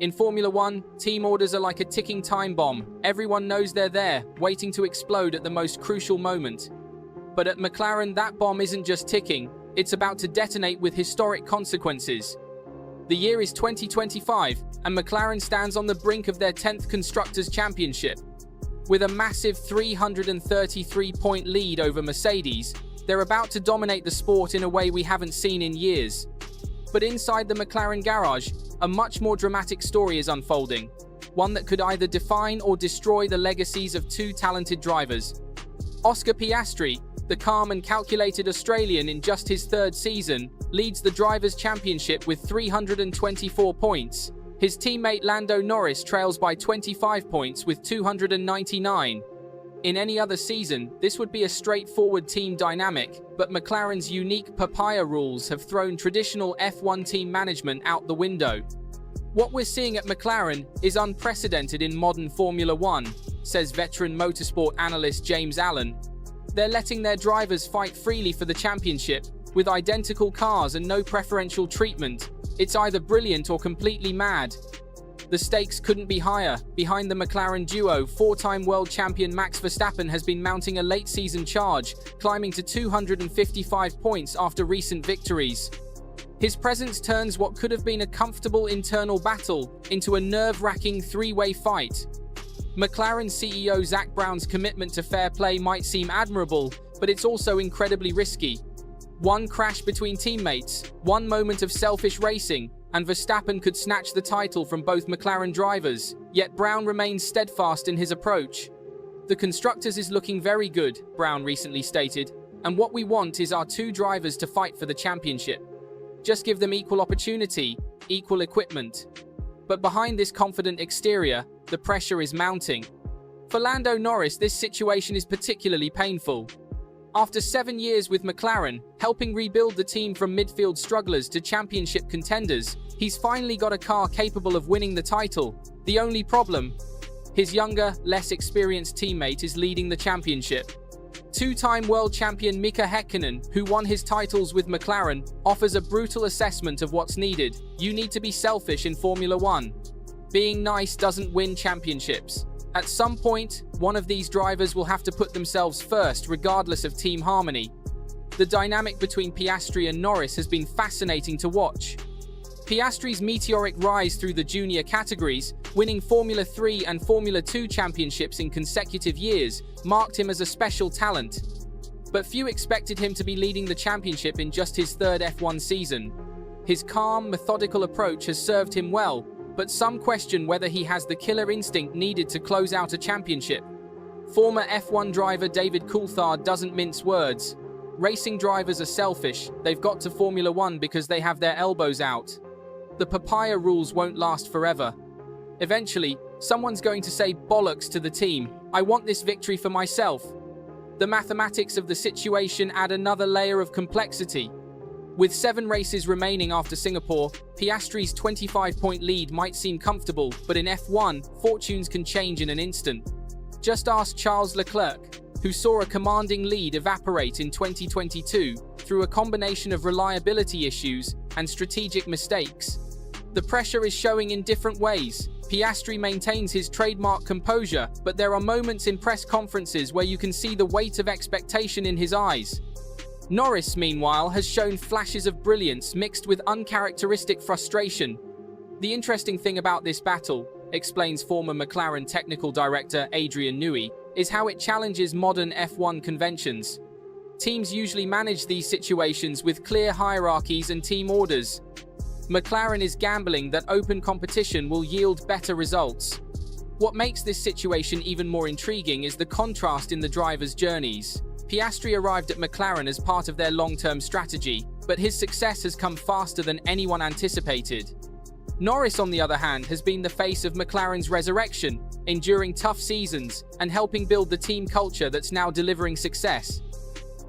In Formula One, team orders are like a ticking time bomb. Everyone knows they're there, waiting to explode at the most crucial moment. But at McLaren, that bomb isn't just ticking, it's about to detonate with historic consequences. The year is 2025, and McLaren stands on the brink of their 10th Constructors' Championship. With a massive 333-point lead over Mercedes, they're about to dominate the sport in a way we haven't seen in years. But inside the McLaren garage, a much more dramatic story is unfolding, one that could either define or destroy the legacies of two talented drivers. Oscar Piastri, the calm and calculated Australian in just his third season, leads the Drivers' Championship with 324 points. His teammate Lando Norris trails by 25 points with 299. In any other season, this would be a straightforward team dynamic, but McLaren's unique papaya rules have thrown traditional F1 team management out the window. What we're seeing at McLaren is unprecedented in modern Formula One, says veteran motorsport analyst James Allen. They're letting their drivers fight freely for the championship, with identical cars and no preferential treatment. It's either brilliant or completely mad. The stakes couldn't be higher. Behind the McLaren duo, four-time world champion Max Verstappen has been mounting a late-season charge, climbing to 255 points after recent victories. His presence turns what could have been a comfortable internal battle into a nerve-wracking three-way fight. McLaren CEO Zak Brown's commitment to fair play might seem admirable, but it's also incredibly risky. One crash between teammates, one moment of selfish racing, and Verstappen could snatch the title from both McLaren drivers, yet Brown remains steadfast in his approach. "The Constructors is looking very good," Brown recently stated, "and what we want is our two drivers to fight for the championship. Just give them equal opportunity, equal equipment." But behind this confident exterior, the pressure is mounting. For Lando Norris, this situation is particularly painful. After 7 years with McLaren, helping rebuild the team from midfield strugglers to championship contenders, he's finally got a car capable of winning the title. The only problem? His younger, less experienced teammate is leading the championship. Two-time world champion Mika Häkkinen, who won his titles with McLaren, offers a brutal assessment of what's needed. You need to be selfish in Formula One. Being nice doesn't win championships. At some point, one of these drivers will have to put themselves first, regardless of team harmony. The dynamic between Piastri and Norris has been fascinating to watch. Piastri's meteoric rise through the junior categories, winning Formula 3 and Formula 2 championships in consecutive years, marked him as a special talent. But few expected him to be leading the championship in just his third F1 season. His calm, methodical approach has served him well, but some question whether he has the killer instinct needed to close out a championship. Former F1 driver David Coulthard doesn't mince words. Racing drivers are selfish. They've got to Formula One because they have their elbows out. The papaya rules won't last forever. Eventually, someone's going to say bollocks to the team. I want this victory for myself. The mathematics of the situation add another layer of complexity. With 7 races remaining after Singapore, Piastri's 25-point lead might seem comfortable, but in F1, fortunes can change in an instant. Just ask Charles Leclerc, who saw a commanding lead evaporate in 2022 through a combination of reliability issues and strategic mistakes. The pressure is showing in different ways. Piastri maintains his trademark composure, but there are moments in press conferences where you can see the weight of expectation in his eyes. Norris, meanwhile, has shown flashes of brilliance mixed with uncharacteristic frustration. The interesting thing about this battle, explains former McLaren technical director Adrian Newey, is how it challenges modern F1 conventions. Teams usually manage these situations with clear hierarchies and team orders. McLaren is gambling that open competition will yield better results. What makes this situation even more intriguing is the contrast in the drivers' journeys. Piastri arrived at McLaren as part of their long-term strategy, but his success has come faster than anyone anticipated. Norris, on the other hand, has been the face of McLaren's resurrection, enduring tough seasons and helping build the team culture that's now delivering success.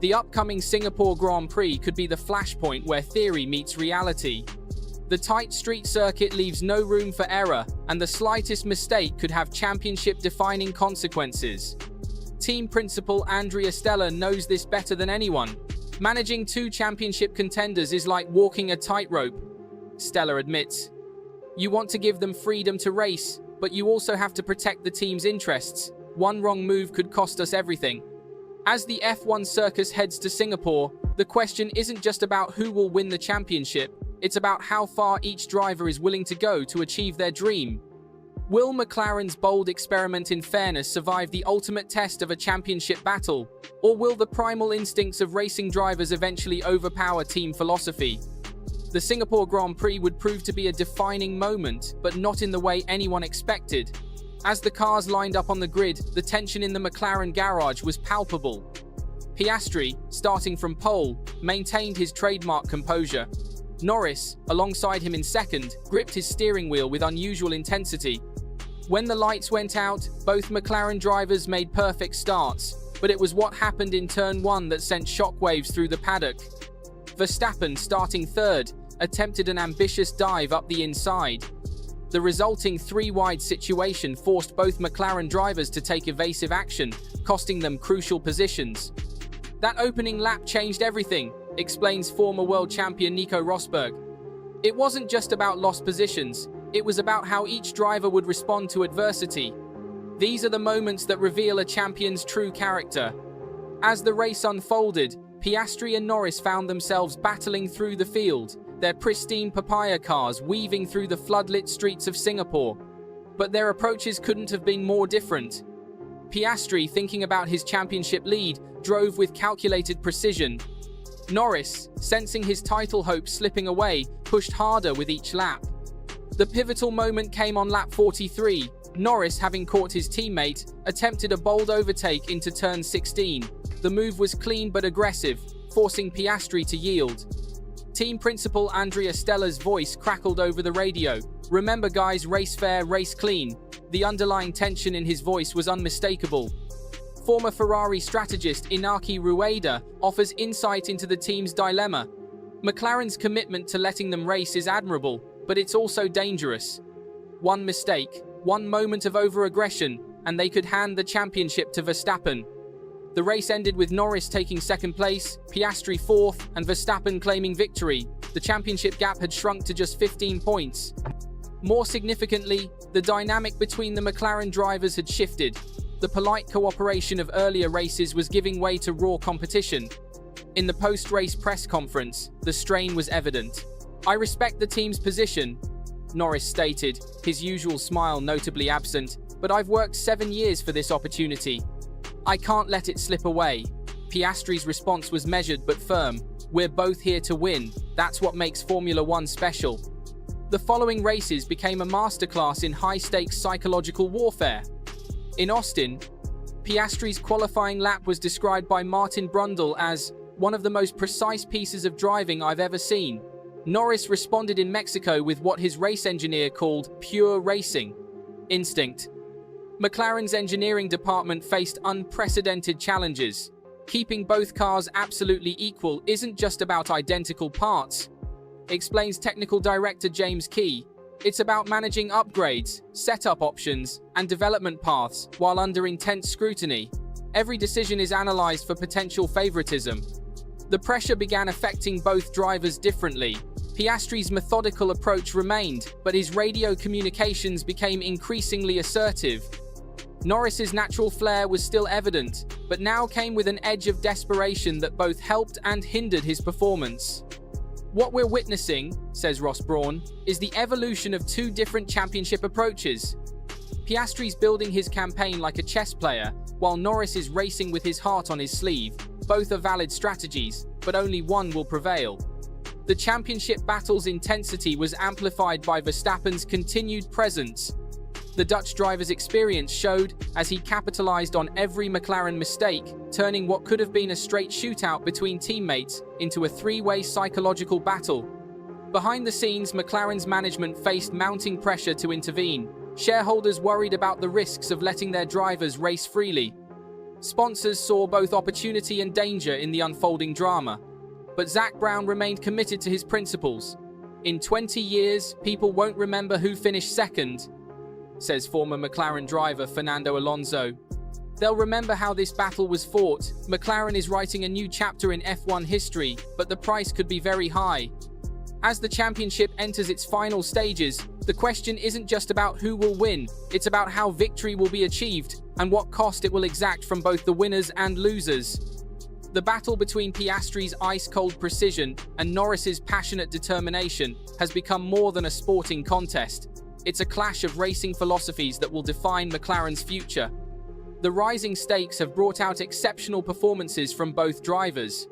The upcoming Singapore Grand Prix could be the flashpoint where theory meets reality. The tight street circuit leaves no room for error, and the slightest mistake could have championship-defining consequences. Team principal Andrea Stella knows this better than anyone. Managing two championship contenders is like walking a tightrope, Stella admits. You want to give them freedom to race, but you also have to protect the team's interests. One wrong move could cost us everything. As the F1 circus heads to Singapore, the question isn't just about who will win the championship, it's about how far each driver is willing to go to achieve their dream. Will McLaren's bold experiment in fairness survive the ultimate test of a championship battle? Or will the primal instincts of racing drivers eventually overpower team philosophy? The Singapore Grand Prix would prove to be a defining moment, but not in the way anyone expected. As the cars lined up on the grid, the tension in the McLaren garage was palpable. Piastri, starting from pole, maintained his trademark composure. Norris, alongside him in second, gripped his steering wheel with unusual intensity. When the lights went out, both McLaren drivers made perfect starts, but it was what happened in turn 1 that sent shockwaves through the paddock. Verstappen, starting third, attempted an ambitious dive up the inside. The resulting three-wide situation forced both McLaren drivers to take evasive action, costing them crucial positions. That opening lap changed everything, explains former world champion Nico Rosberg. It wasn't just about lost positions, it was about how each driver would respond to adversity. These are the moments that reveal a champion's true character. As the race unfolded, Piastri and Norris found themselves battling through the field, their pristine papaya cars weaving through the floodlit streets of Singapore. But their approaches couldn't have been more different. Piastri, thinking about his championship lead, drove with calculated precision. Norris, sensing his title hopes slipping away, pushed harder with each lap. The pivotal moment came on lap 43. Norris, having caught his teammate, attempted a bold overtake into turn 16. The move was clean but aggressive, forcing Piastri to yield. Team principal Andrea Stella's voice crackled over the radio. "Remember guys, race fair, race clean." The underlying tension in his voice was unmistakable. Former Ferrari strategist Inaki Rueda offers insight into the team's dilemma. McLaren's commitment to letting them race is admirable, but it's also dangerous. One mistake, one moment of over-aggression, and they could hand the championship to Verstappen. The race ended with Norris taking second place, Piastri fourth, and Verstappen claiming victory. The championship gap had shrunk to just 15 points. More significantly, the dynamic between the McLaren drivers had shifted. The polite cooperation of earlier races was giving way to raw competition. In the post-race press conference, the strain was evident. "I respect the team's position," Norris stated, his usual smile notably absent, "but I've worked 7 years for this opportunity. I can't let it slip away." Piastri's response was measured but firm. "We're both here to win. That's what makes Formula One special." The following races became a masterclass in high-stakes psychological warfare. In Austin, Piastri's qualifying lap was described by Martin Brundle as one of the most precise pieces of driving I've ever seen. Norris responded in Mexico with what his race engineer called pure racing instinct. McLaren's engineering department faced unprecedented challenges. Keeping both cars absolutely equal isn't just about identical parts, explains technical director James Key. It's about managing upgrades, setup options, and development paths while under intense scrutiny. Every decision is analyzed for potential favoritism. The pressure began affecting both drivers differently. Piastri's methodical approach remained, but his radio communications became increasingly assertive. Norris's natural flair was still evident, but now came with an edge of desperation that both helped and hindered his performance. "What we're witnessing," says Ross Brawn, "is the evolution of two different championship approaches. Piastri's building his campaign like a chess player, while Norris is racing with his heart on his sleeve. Both are valid strategies, but only one will prevail." The championship battle's intensity was amplified by Verstappen's continued presence. The Dutch driver's experience showed as he capitalized on every McLaren mistake, turning what could have been a straight shootout between teammates into a three-way psychological battle. Behind the scenes, McLaren's management faced mounting pressure to intervene. Shareholders worried about the risks of letting their drivers race freely. Sponsors saw both opportunity and danger in the unfolding drama. But Zak Brown remained committed to his principles. "In 20 years, people won't remember who finished second," says former McLaren driver Fernando Alonso. "They'll remember how this battle was fought. McLaren is writing a new chapter in F1 history, but the price could be very high." As the championship enters its final stages, The question isn't just about who will win, it's about how victory will be achieved and what cost it will exact from both the winners and losers. The battle between Piastri's ice-cold precision and Norris's passionate determination has become more than a sporting contest. It's a clash of racing philosophies that will define McLaren's future. The rising stakes have brought out exceptional performances from both drivers.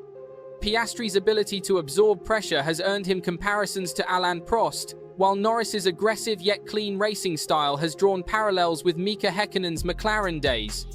Piastri's ability to absorb pressure has earned him comparisons to Alain Prost, while Norris's aggressive yet clean racing style has drawn parallels with Mika Häkkinen's McLaren days.